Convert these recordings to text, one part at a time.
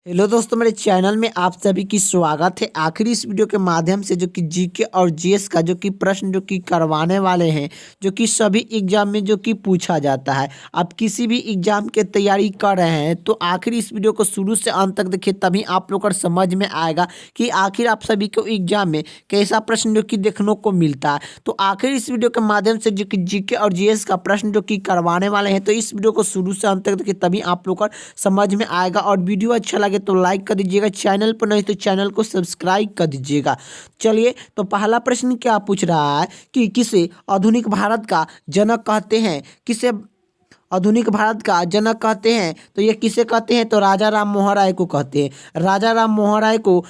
Hello दोस्तों, मेरे channel में आप सभी की स्वागत है। आखिर इस वीडियो के माध्यम से जो कि जीके और जीएस का जो कि प्रश्न जो कि करवाने वाले हैं, जो कि सभी एग्जाम में जो कि पूछा जाता है। आप किसी भी एग्जाम के तैयारी कर रहे हैं तो आखिर इस वीडियो को शुरू से अंत तक देखिए, तभी आप लोग को समझ में आएगा कि आखिर आप सभी को एग्जाम में कैसा प्रश्न जो कि देखने को मिलता है। तो आखिर इस वीडियो के माध्यम से जो कि जीके और जीएस का प्रश्न जो कि करवाने वाले हैं, तो इस वीडियो को शुरू से अंत तक देखिए, तभी आप लोग को समझ में आएगा। और वीडियो अच्छा लगे तो लाइक कर दीजिएगा, चैनल पर नहीं तो चैनल को सब्सक्राइब कर दीजिएगा। चलिए, तो पहला प्रश्न क्या पूछ रहा है कि किसे आधुनिक भारत का जनक कहते हैं। किसे आधुनिक भारत का जनक कहते हैं, तो ये किसे कहते हैं, तो राजा राम मोहन राय को कहते हैं। राजा राम मोहन राय को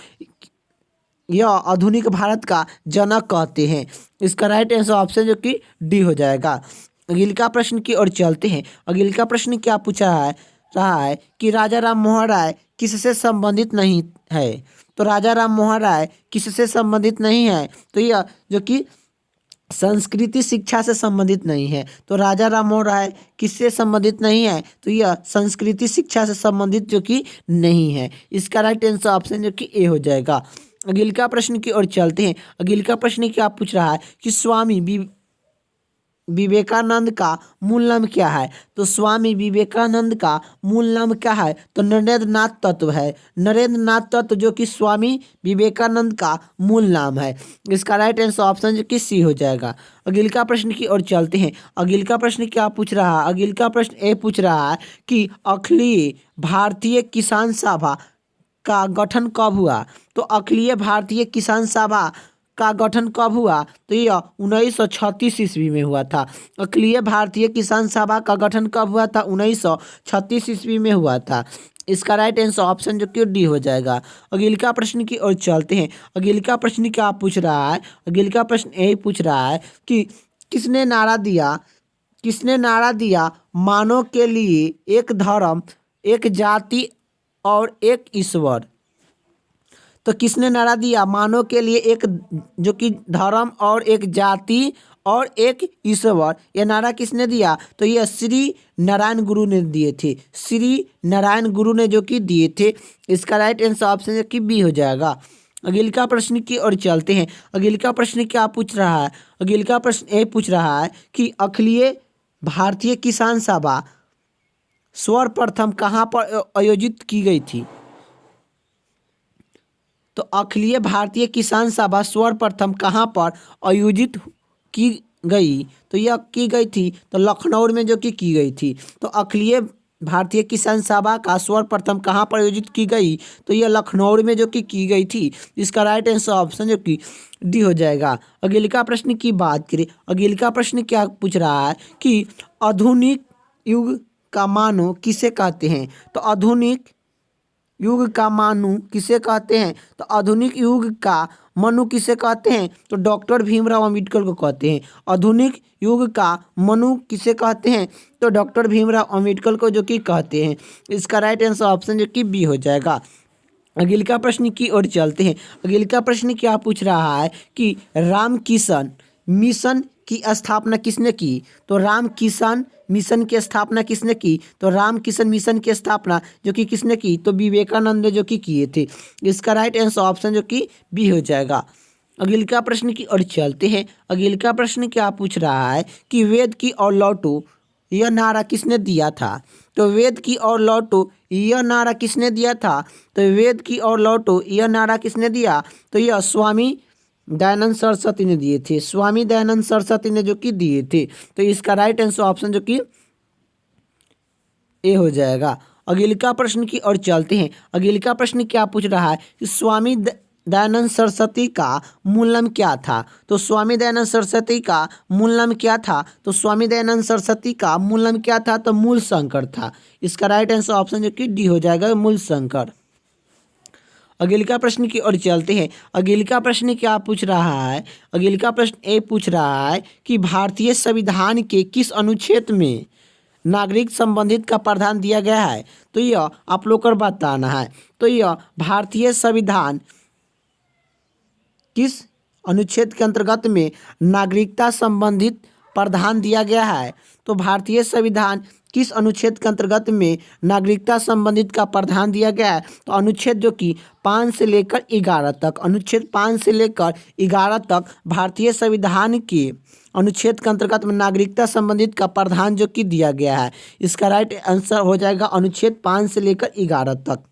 यह आधुनिक भारत का जनक कहते हैं। इसका राइट आंसर ऑप्शन जो कि डी हो जाएगा। अगला प्रश्न की ओर चलते हैं। अगला प्रश्न क्या पूछा रहा है कि राजा राम मोहन राय किससे संबंधित नहीं है। तो राजा राम मोहन राय किससे संबंधित नहीं है, तो यह जो कि संस्कृति शिक्षा से संबंधित नहीं है। तो राजा राम मोहन राय किससे संबंधित नहीं है, तो यह संस्कृति शिक्षा से संबंधित जो कि नहीं है। इसका राइट आंसर ऑप्शन जो कि ए हो जाएगा। अगला प्रश्न की ओर चलते हैं। अगला प्रश्न क्या पूछ रहा है कि स्वामी विवेकानंद का मूल नाम क्या है। तो स्वामी विवेकानंद का मूल नाम क्या है, तो नरेंद्र नाथ तत्व है। नरेंद्र नाथ तत्व जो कि स्वामी विवेकानंद का मूल नाम है। इसका राइट आंसर ऑप्शन जो कि सी हो जाएगा। अगला प्रश्न की ओर चलते हैं। अगला प्रश्न क्या पूछ रहा है, अगला प्रश्न ए पूछ रहा है कि अखिल भारतीय किसान सभा का गठन कब हुआ। तो अखिलीय भारतीय किसान सभा का गठन कब हुआ, तो यह 1936 ईस्वी में हुआ था। अखिलीय भारतीय किसान सभा का गठन कब हुआ था, 1936 ईस्वी में हुआ था। इसका राइट आंसर ऑप्शन जो कि डी हो जाएगा। अगला प्रश्न की ओर चलते हैं। अगला प्रश्न क्या पूछ रहा है, अगला प्रश्न यही पूछ रहा है कि किसने नारा दिया मानव के लिए एक धर्म, एक जाति और एक ईश्वर। तो किसने नारा दिया मानव के लिए एक जो कि धर्म और एक जाति और एक ईश्वर, यह नारा किसने दिया, तो यह श्री नारायण गुरु ने दिए थे। श्री नारायण गुरु ने जो कि दिए थे। इसका राइट आंसर ऑप्शन जो कि बी हो जाएगा। अगला प्रश्न की ओर चलते हैं। अगला प्रश्न क्या पूछ रहा है, अगला प्रश्न ये पूछ रहा है कि अखिलीय भारतीय किसान सभा सर्वप्रथम कहाँ पर आयोजित की गई थी। तो अखिलीय भारतीय किसान सभा सर्वप्रथम कहाँ पर आयोजित की गई, तो यह की गई थी तो लखनऊ में जो कि की गई थी। तो अखिलीय भारतीय किसान सभा का सर्वप्रथम कहाँ पर आयोजित की गई, तो यह लखनऊ में जो कि की गई थी। इसका राइट आंसर ऑप्शन जो कि डी हो जाएगा। अगला प्रश्न की बात करें। अगला प्रश्न क्या पूछ रहा है कि आधुनिक युग का मानव किसे कहते हैं। तो आधुनिक युग का मनु किसे कहते हैं, तो आधुनिक युग का मनु किसे कहते हैं, तो डॉक्टर भीमराव अंबेडकर को कहते हैं। आधुनिक युग का मनु किसे कहते हैं, तो डॉक्टर भीमराव अंबेडकर को जो कि कहते हैं। इसका राइट आंसर ऑप्शन जो कि बी हो जाएगा। अगला प्रश्न की ओर चलते हैं। अगला प्रश्न क्या पूछ रहा है कि राम किशन मिशन की स्थापना किसने की। तो राम किशन मिशन की स्थापना किसने की, तो राम किशन मिशन की स्थापना जो कि किसने की, तो विवेकानंद ने जो कि किए थे। इसका राइट आंसर ऑप्शन जो कि बी हो जाएगा। अगला प्रश्न की ओर चलते हैं। अगला प्रश्न क्या पूछ रहा है कि वेद की ओर लौटो यह नारा किसने दिया था। तो वेद की ओर लौटो यह नारा किसने दिया था, तो वेद की ओर लौटो यह नारा किसने दिया, तो यह स्वामी दयानंद सरस्वती ने दिए थे। स्वामी दयानंद सरस्वती ने जो कि दिए थे। तो इसका राइट आंसर ऑप्शन जो कि ए हो जाएगा। अगला प्रश्न की ओर चलते हैं। अगला प्रश्न क्या पूछ रहा है कि स्वामी दयानंद सरस्वती का मूल नाम क्या था। तो स्वामी दयानंद सरस्वती का मूल नाम क्या था, तो स्वामी दयानंद सरस्वती का मूल नाम क्या था, तो मूल शंकर था। इसका राइट आंसर ऑप्शन जो कि डी हो जाएगा, मूल शंकर। अगला प्रश्न की ओर चलते हैं। अगला प्रश्न क्या पूछ रहा है, अगला प्रश्न ये पूछ रहा है कि भारतीय संविधान के किस अनुच्छेद में नागरिक संबंधित का प्रावधान दिया गया है। तो यह आप लोग को बताना है। तो यह भारतीय संविधान किस अनुच्छेद के अंतर्गत में नागरिकता संबंधित प्रावधान दिया गया है। तो भारतीय संविधान किस अनुच्छेद के अंतर्गत में नागरिकता संबंधित का प्रावधान दिया गया है? तो अनुच्छेद जो कि 5 से लेकर 11 तक, अनुच्छेद 5 से लेकर 11 तक भारतीय संविधान के अनुच्छेद के अंतर्गत में नागरिकता संबंधित का प्रावधान जो कि दिया गया है। इसका राइट आंसर हो जाएगा अनुच्छेद 5 से लेकर 11 तक।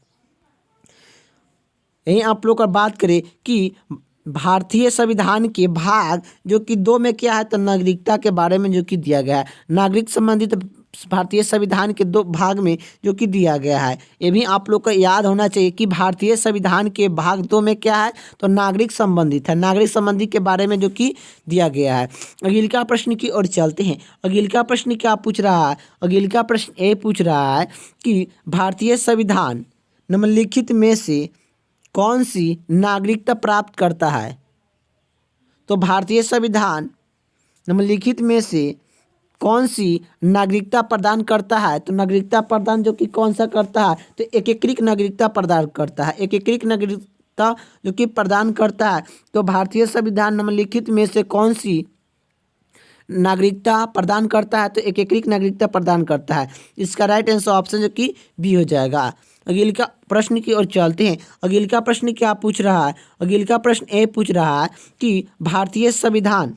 यहीं आप लोग का बात करें कि भारतीय संविधान के भाग जो कि 2 में क्या है, तो नागरिकता के बारे में जो कि दिया गया है। नागरिक संबंधित भारतीय संविधान के 2 भाग में जो कि दिया गया है। ये भी आप लोग को याद होना चाहिए कि भारतीय संविधान के भाग 2 में क्या है, तो नागरिक संबंधित है। नागरिक संबंधी के बारे में जो कि दिया गया है। अगला प्रश्न की ओर चलते हैं। अगला प्रश्न क्या पूछ रहा है? अगला प्रश्न ये पूछ रहा है कि भारतीय संविधान निम्नलिखित में से कौन सी नागरिकता प्राप्त करता है? तो भारतीय संविधान निम्नलिखित में से कौन सी नागरिकता प्रदान करता है? तो नागरिकता प्रदान जो कि कौन सा करता है, तो एकीकृत नागरिकता प्रदान करता है। एकीकृत नागरिकता जो कि प्रदान करता है। तो भारतीय संविधान निम्नलिखित में से कौन सी नागरिकता प्रदान करता है? तो एकीकृत नागरिकता प्रदान करता है। इसका राइट आंसर ऑप्शन जो कि बी हो जाएगा। अगला प्रश्न की ओर चलते हैं। अगला प्रश्न क्या पूछ रहा है? अगला प्रश्न ये पूछ रहा है कि भारतीय संविधान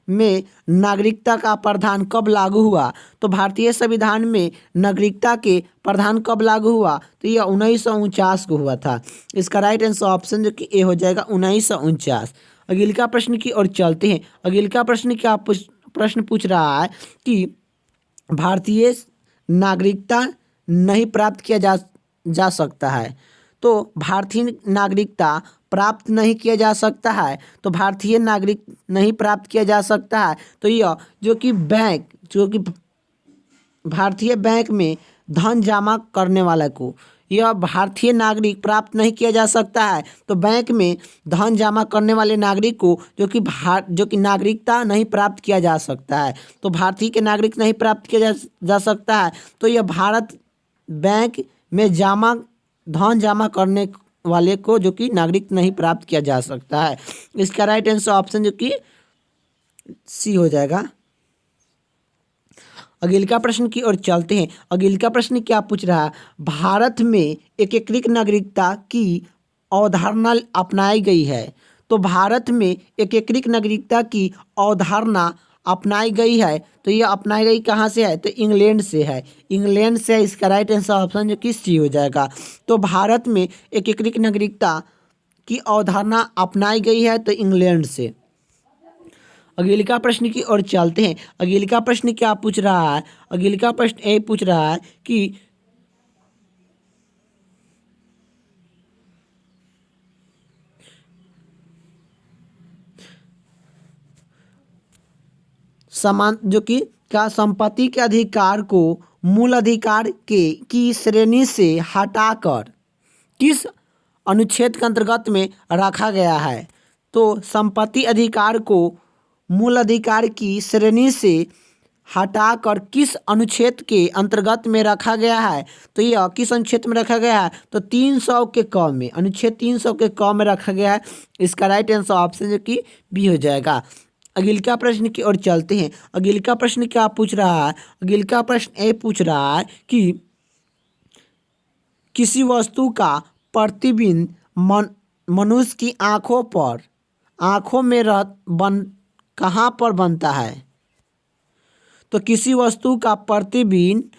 में नागरिकता का प्रावधान कब लागू हुआ? तो भारतीय संविधान में नागरिकता के प्रावधान कब लागू हुआ? तो यह 1949 को हुआ था। इसका राइट आंसर ऑप्शन जो कि ए हो जाएगा 1949। अगला प्रश्न की ओर चलते हैं। अगला प्रश्न क्या प्रश्न पूछ रहा है कि भारतीय नागरिकता नहीं प्राप्त किया जा सकता है। तो भारतीय नागरिकता प्राप्त नहीं किया जा सकता है। तो भारतीय नागरिक नहीं प्राप्त किया जा सकता है। तो यह जो कि भारतीय बैंक में धन जमा करने वाला को यह भारतीय नागरिक प्राप्त नहीं किया जा सकता है। तो बैंक में धन जमा करने वाले नागरिक को जो कि नागरिकता नहीं प्राप्त किया जा सकता है। तो भारतीय के नागरिक नहीं प्राप्त किया जा सकता है। तो यह भारत बैंक में धन जमा करने वाले को जो कि नागरिक नहीं प्राप्त किया जा सकता है। इसका राइट आंसर ऑप्शन जो कि सी हो जाएगा। अगला प्रश्न की ओर चलते हैं। अगला प्रश्न क्या पूछ रहा है? भारत में एकीकृत नागरिकता की अवधारणा अपनाई गई है। तो भारत में एकीकृत नागरिकता की अवधारणा अपनाई गई है। तो यह अपनाई गई कहाँ से है? तो इंग्लैंड से है। इंग्लैंड से है। इसका राइट आंसर ऑप्शन जो कि सी हो जाएगा। तो भारत में एकीकृत नागरिकता की अवधारणा अपनाई गई है तो इंग्लैंड से। अगला प्रश्न की ओर चलते हैं। अगला प्रश्न क्या पूछ रहा है? अगला प्रश्न ये पूछ रहा है कि समान जो कि क्या संपत्ति के अधिकार को मूल अधिकार की श्रेणी से हटाकर किस अनुच्छेद के अंतर्गत में रखा गया है? तो संपत्ति अधिकार को मूल अधिकार की श्रेणी से हटाकर किस अनुच्छेद के अंतर्गत में रखा गया है? तो यह किस अनुच्छेद में रखा गया है? तो 300 के क में, अनुच्छेद 300 के क में रखा गया है। इसका राइट आंसर ऑप्शन जो कि बी हो जाएगा। अगला प्रश्न की ओर चलते हैं। अगला प्रश्न क्या पूछ रहा है? अगला प्रश्न ये पूछ रहा है कि किसी वस्तु का प्रतिबिंब मनुष्य की आँखों में कहाँ पर बनता है? तो किसी वस्तु का प्रतिबिंब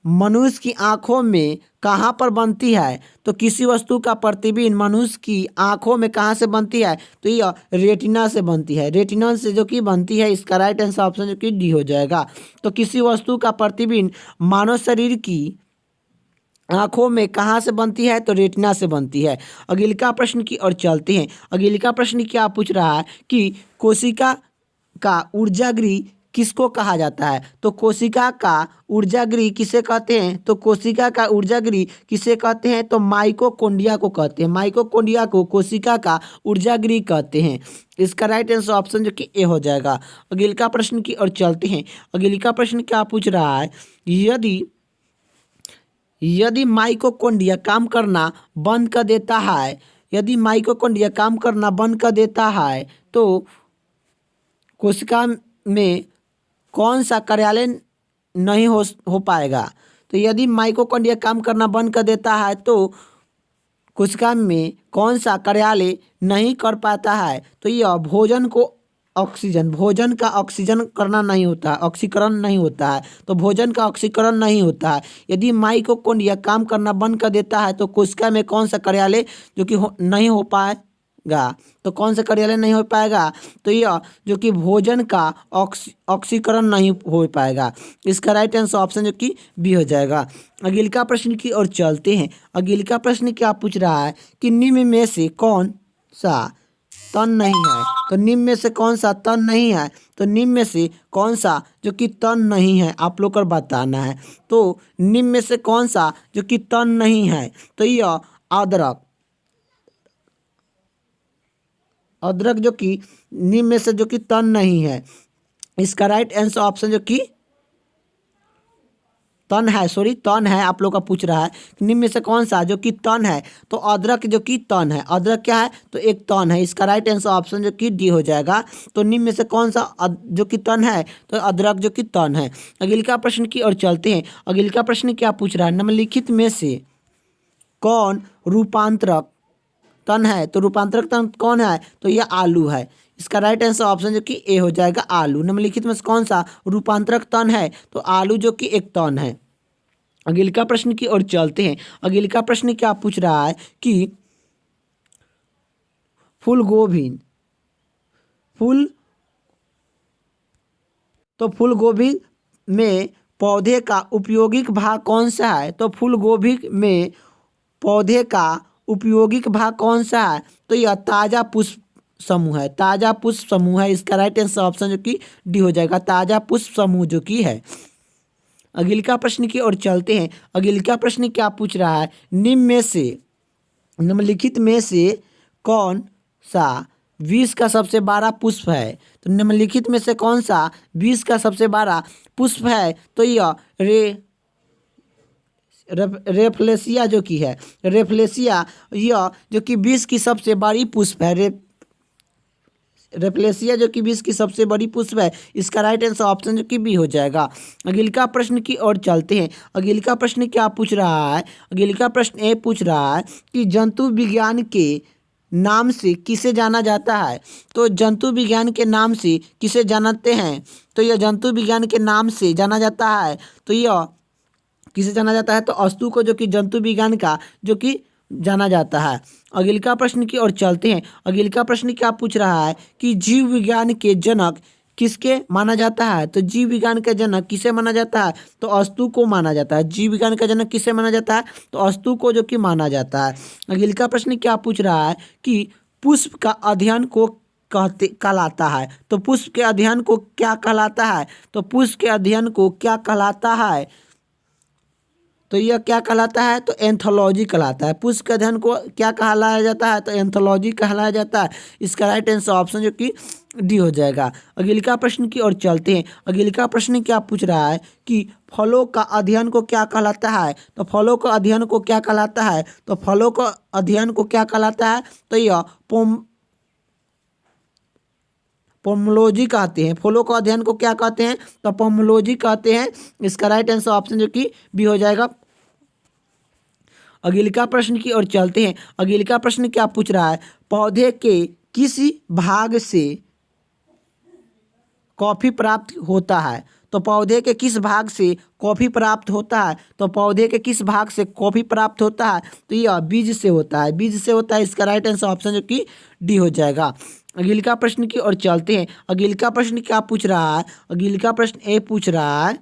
मनुष्य की आँखों में कहाँ पर बनती है? तो किसी वस्तु का प्रतिबिंब मनुष्य की आँखों में कहाँ से बनती है? तो यह रेटिना से बनती है। रेटिना से जो कि बनती है। इसका राइट आंसर ऑप्शन जो कि डी हो जाएगा। तो किसी वस्तु का प्रतिबिंब मानव शरीर की आँखों में कहाँ से बनती है? तो रेटिना से बनती है। अगला प्रश्न की ओर चलते हैं। अगला प्रश्न क्या पूछ रहा है कि कोशिका का ऊर्जागृह किसको कहा जाता है? तो कोशिका का ऊर्जागृह किसे कहते हैं? तो कोशिका का ऊर्जागृह किसे कहते हैं? तो माइटोकॉन्ड्रिया को कहते हैं। माइटोकॉन्ड्रिया को कोशिका का ऊर्जागृह कहते हैं। इसका राइट आंसर ऑप्शन जो कि ए हो जाएगा। अगला प्रश्न की ओर चलते हैं। अगला प्रश्न क्या पूछ रहा है? यदि माइटोकॉन्ड्रिया काम करना बंद कर देता है, यदि माइटोकॉन्ड्रिया काम करना बंद कर देता है तो कोशिका में कौन सा कार्यालय नहीं हो पाएगा। तो यदि माइटोकॉन्ड्रिया काम करना बंद कर देता है तो कोशिका में कौन सा कार्यालय नहीं कर पाता है? तो यह भोजन का ऑक्सीजन करना नहीं होता, ऑक्सीकरण नहीं होता है। तो भोजन का ऑक्सीकरण नहीं होता है। यदि माइटोकॉन्ड्रिया काम करना बंद कर देता है तो कोशिका में कौन सा कार्यालय जो कि नहीं हो पाएगा? तो कौन सा कार्यालय नहीं हो पाएगा? तो यह जो कि भोजन का ऑक्सीकरण नहीं हो पाएगा। इसका राइट आंसर ऑप्शन जो कि बी हो जाएगा। अगला प्रश्न की ओर चलते हैं। अगला प्रश्न क्या पूछ रहा है कि निम्न में से कौन सा तन नहीं है? तो निम्न में से कौन सा तन नहीं है? तो निम्न में से कौन सा जो कि तन नहीं है आप लोग को बताना है। तो निम्न में से कौन सा जो कि तन नहीं है? तो यह अदरक, अदरक जो कि निम्न में से जो कि तन नहीं है। इसका राइट आंसर ऑप्शन जो कि तन है, तन है। आप लोग का पूछ रहा है निम्न में से कौन सा जो कि तन है? तो अदरक जो कि तन है। अदरक क्या है? तो एक तन है। इसका राइट आंसर ऑप्शन जो कि डी हो जाएगा। तो निम्न में से कौन सा जो कि तन है? तो अदरक जो कि तन है। अगला प्रश्न की ओर चलते हैं। अगला प्रश्न क्या पूछ रहा है? निम्नलिखित में से कौन रूपांतरक तन है? तो रूपांतरक तन कौन है? तो यह आलू है। इसका राइट आंसर ऑप्शन जो कि ए हो जाएगा, आलू। निम्नलिखित में से कौन सा रूपांतरक तन है? तो आलू जो कि एक तन है। अगला प्रश्न की ओर चलते हैं। अगला प्रश्न क्या पूछ रहा है कि फूल गोभी में पौधे का उपयोगिक भाग कौन सा है? तो फूल गोभी में पौधे का उपयोगिक भाग कौन सा है? तो यह ताजा पुष्प समूह है। ताजा पुष्प समूह है। इसका राइट आंसर ऑप्शन जो कि डी हो जाएगा, ताजा पुष्प समूह जो कि है। अगला प्रश्न की ओर चलते हैं। अगला प्रश्न क्या पूछ रहा है? निम्नलिखित में से कौन सा विश्व का सबसे बड़ा पुष्प है? तो निम्नलिखित में से कौन सा विश्व का सबसे बड़ा पुष्प है? तो यह रेफ्लेसिया जो कि है, रेफ्लेसिया यह जो कि विश्व की सबसे बड़ी पुष्प है। रेफ्लेसिया जो कि विश्व की सबसे बड़ी पुष्प है। इसका राइट आंसर ऑप्शन जो कि बी हो जाएगा। अगला प्रश्न की ओर चलते हैं। अगला प्रश्न क्या पूछ रहा है? अगला प्रश्न ए पूछ रहा है कि जंतु विज्ञान के नाम से किसे जाना जाता है? तो जंतु विज्ञान के नाम से किसे जानते हैं? तो यह जंतु विज्ञान के नाम से जाना जाता है। तो यह किसे जाना जाता है? तो अस्तु को जो कि जंतु विज्ञान का जो कि जाना जाता है। अगला प्रश्न की ओर चलते हैं। अगला प्रश्न क्या पूछ रहा है कि जीव विज्ञान के जनक किसके माना जाता है? तो जीव विज्ञान का जनक किसे माना जाता है? तो अस्तु को माना जाता है। जीव विज्ञान का जनक किसे माना जाता है? तो अस्तु को जो कि माना जाता है। अगला प्रश्न क्या पूछ रहा है कि पुष्प का अध्ययन को कहलाता है? तो पुष्प के अध्ययन को क्या कहलाता है? तो पुष्प के अध्ययन को क्या कहलाता है? तो यह क्या कहलाता है? तो एंथोलॉजी कहलाता है। पुष्प के अध्ययन को क्या कहलाया जाता है? तो एंथोलॉजी कहलाया जाता है। इसका राइट आंसर ऑप्शन जो कि डी हो जाएगा। अगला प्रश्न की ओर चलते हैं। अगला प्रश्न क्या पूछ रहा है कि फलों का अध्ययन को क्या कहलाता है? तो फलों का अध्ययन को क्या कहलाता है? तो फलों का अध्ययन को क्या कहलाता है? तो यह पोमोलॉजी कहते हैं। फलों का अध्ययन को क्या कहते हैं? तो पोमोलॉजी कहते हैं। इसका राइट आंसर ऑप्शन जो कि बी हो जाएगा। अगला प्रश्न की ओर चलते हैं। अगला प्रश्न क्या पूछ रहा है? पौधे के किसी भाग से कॉफी प्राप्त होता है? तो पौधे के किस भाग से कॉफी प्राप्त होता है? तो पौधे के किस भाग से कॉफी प्राप्त होता है? तो यह बीज से होता है। बीज से होता है। इसका राइट आंसर ऑप्शन जो कि डी हो जाएगा। अगला प्रश्न की ओर चलते हैं। अगला प्रश्न क्या पूछ रहा है? अगला प्रश्न ए पूछ रहा है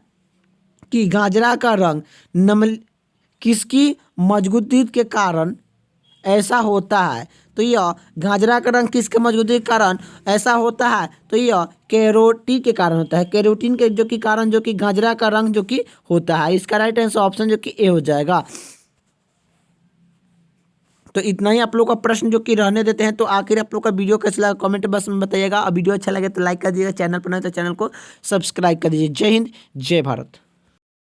कि गाजरा का रंग नमल किसकी मजबूती के कारण ऐसा होता है? तो यह गाजरा का रंग किसके मजबूती के कारण ऐसा होता है? तो यह कैरोटीन के कारण होता है। कैरोटीन के जो कि कारण जो कि गाजरा का रंग जो कि होता है। इसका राइट आंसर ऑप्शन जो कि ए हो जाएगा। तो इतना ही आप लोग का प्रश्न जो कि रहने देते हैं। तो आखिर आप लोग का वीडियो कैसा लगा कमेंट बॉक्स में बताइएगा। और वीडियो अच्छा लगे तो लाइक कर दीजिएगा। चैनल पर नहीं तो चैनल को सब्सक्राइब कर दीजिए। जय हिंद, जय भारत।